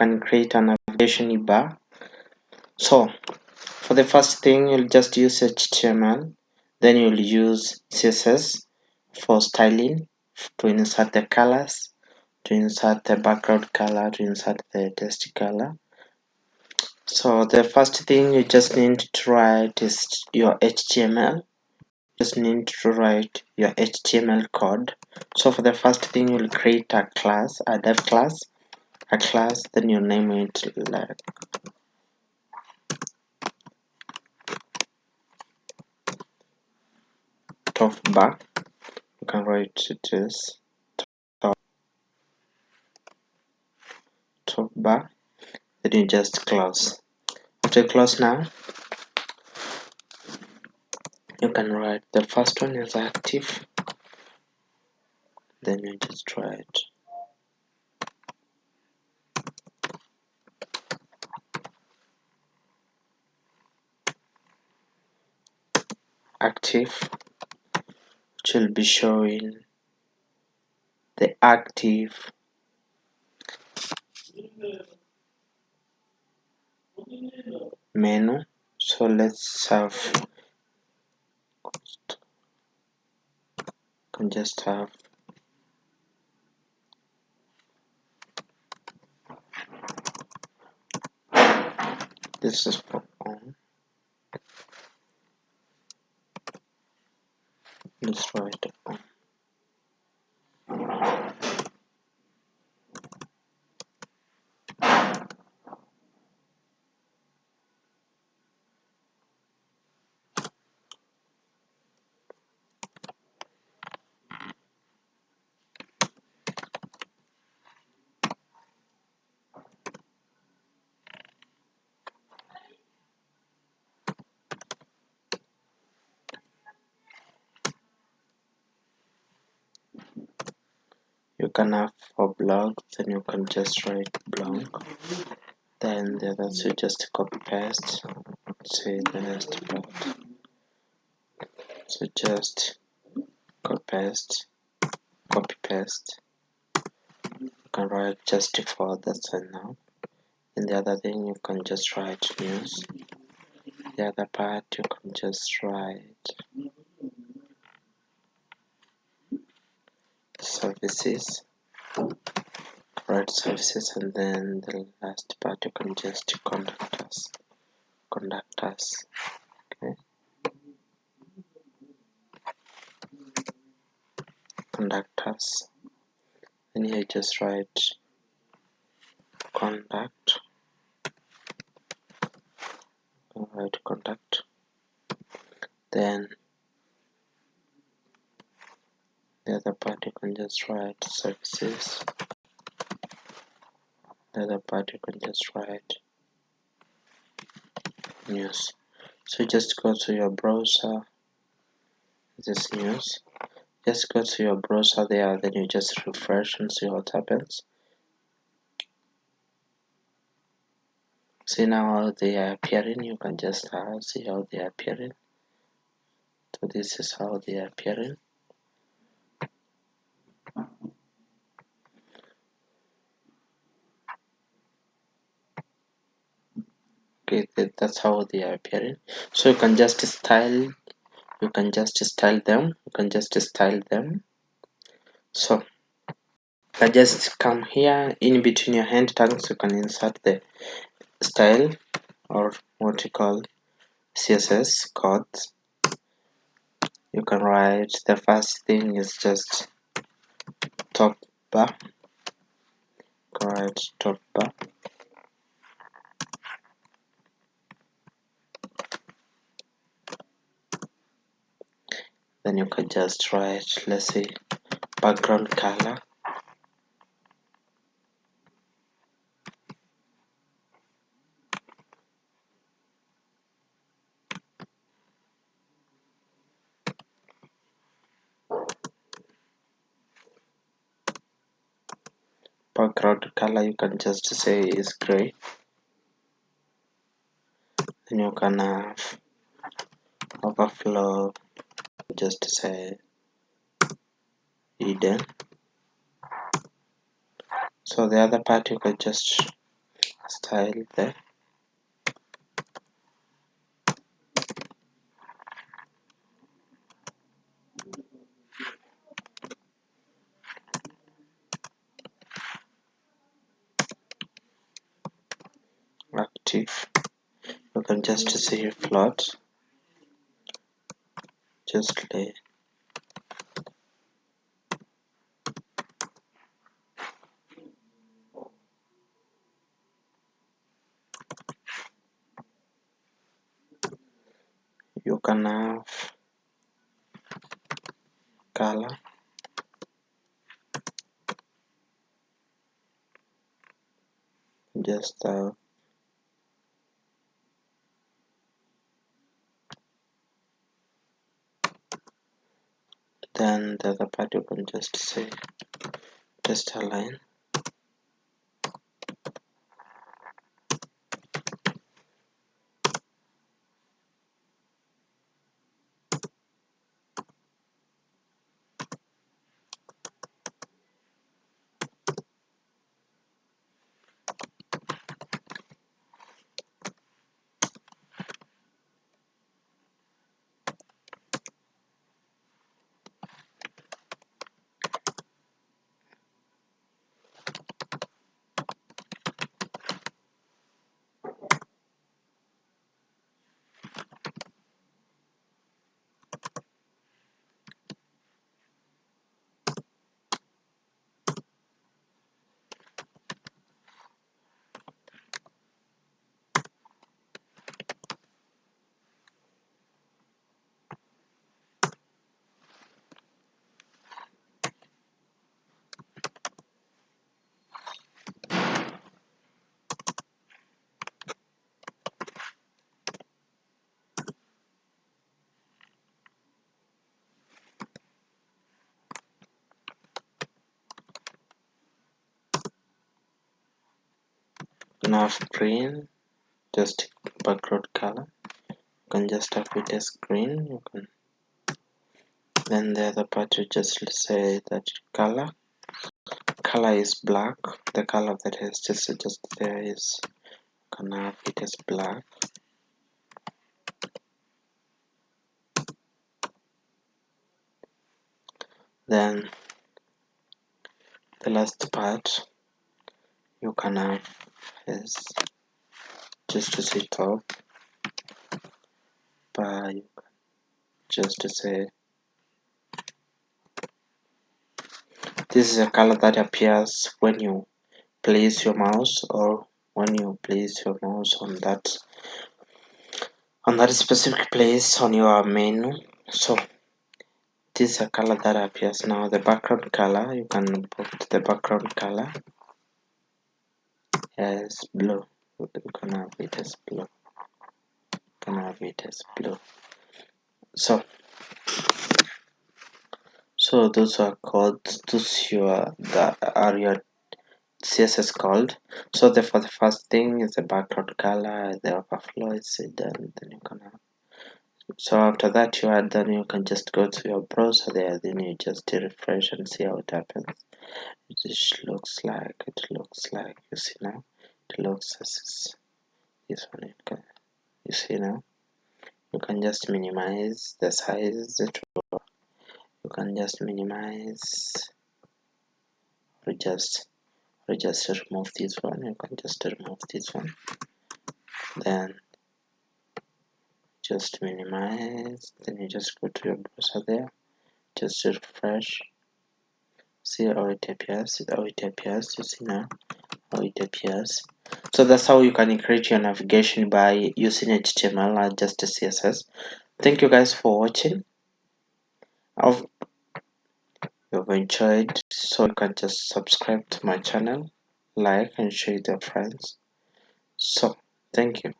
can create a navigation bar. So for the first thing, you'll just use HTML, then you'll use CSS for styling, to insert the colors, to insert the background color, to insert the text color. So the first thing you just need to write is your HTML. Just need to write your HTML code. So for the first thing, you'll create a class, a dev class, then you name it like top bar. You can write it as top bar, then you just close. After you close now, you can write the first one is active, then you just write active, which will be showing the active menu. So let's have, can just have this is for on. Let's write on. You can have for blog, then you can just write blog. Then the others you just copy paste. Say the next part. So just copy paste. You can write just for that's enough. And the other thing you can just write news. The other part you can just write services. Write services, and then the last part you can just contact us. Okay. Contact us. And here just write contact. Write contact. Then the other part you can just write services. The other part you can just write news. So just go to your browser. This news. Just go to your browser there, then you just refresh and see what happens. See now how they are appearing. You can just see how they are appearing. So this is how they are appearing. Okay, that's how they are appearing. So you can just style. You can just style them. So you can just come here in between your hand tags. You can insert the style, or what you call CSS codes. You can write the first thing is just top bar. Write top bar. Then you can just write, let's say, background color. Background color you can just say is gray. Then you can have overflow, just say hidden. So the other part you can just style there. Active. You can just see float. Just lay. You can have color. Just then the other part you can just say just align. Now green, just background color. You can just have it as green. You can then the other part you just say that color is black. The color that is just there is can have it as black. Then the last part you can have is just to say top, but you can just to say this is a color that appears when you place your mouse or when you place your mouse on that specific place on your menu. So this is a color that appears now. The background color, you can put the background color as blue. You can have it as blue. You can have it as blue. So those are called, those your that are your CSS called. So for the first thing is the background color, the overflow is done. Then you can have. So after that you are done, you can just go to your browser there. Then you just refresh and see how it happens. It looks like you see now. It looks as this one. You see now. You can just minimize the size. You can just minimize or just remove this one. You can just remove this one. Then just minimize. Then you just go to your browser there. Just refresh. See how it appears. You see now how it appears. So that's how you can create your navigation by using HTML or just CSS. Thank you guys for watching. I've you've enjoyed, so you can just subscribe to my channel, like and share with your friends. So thank you.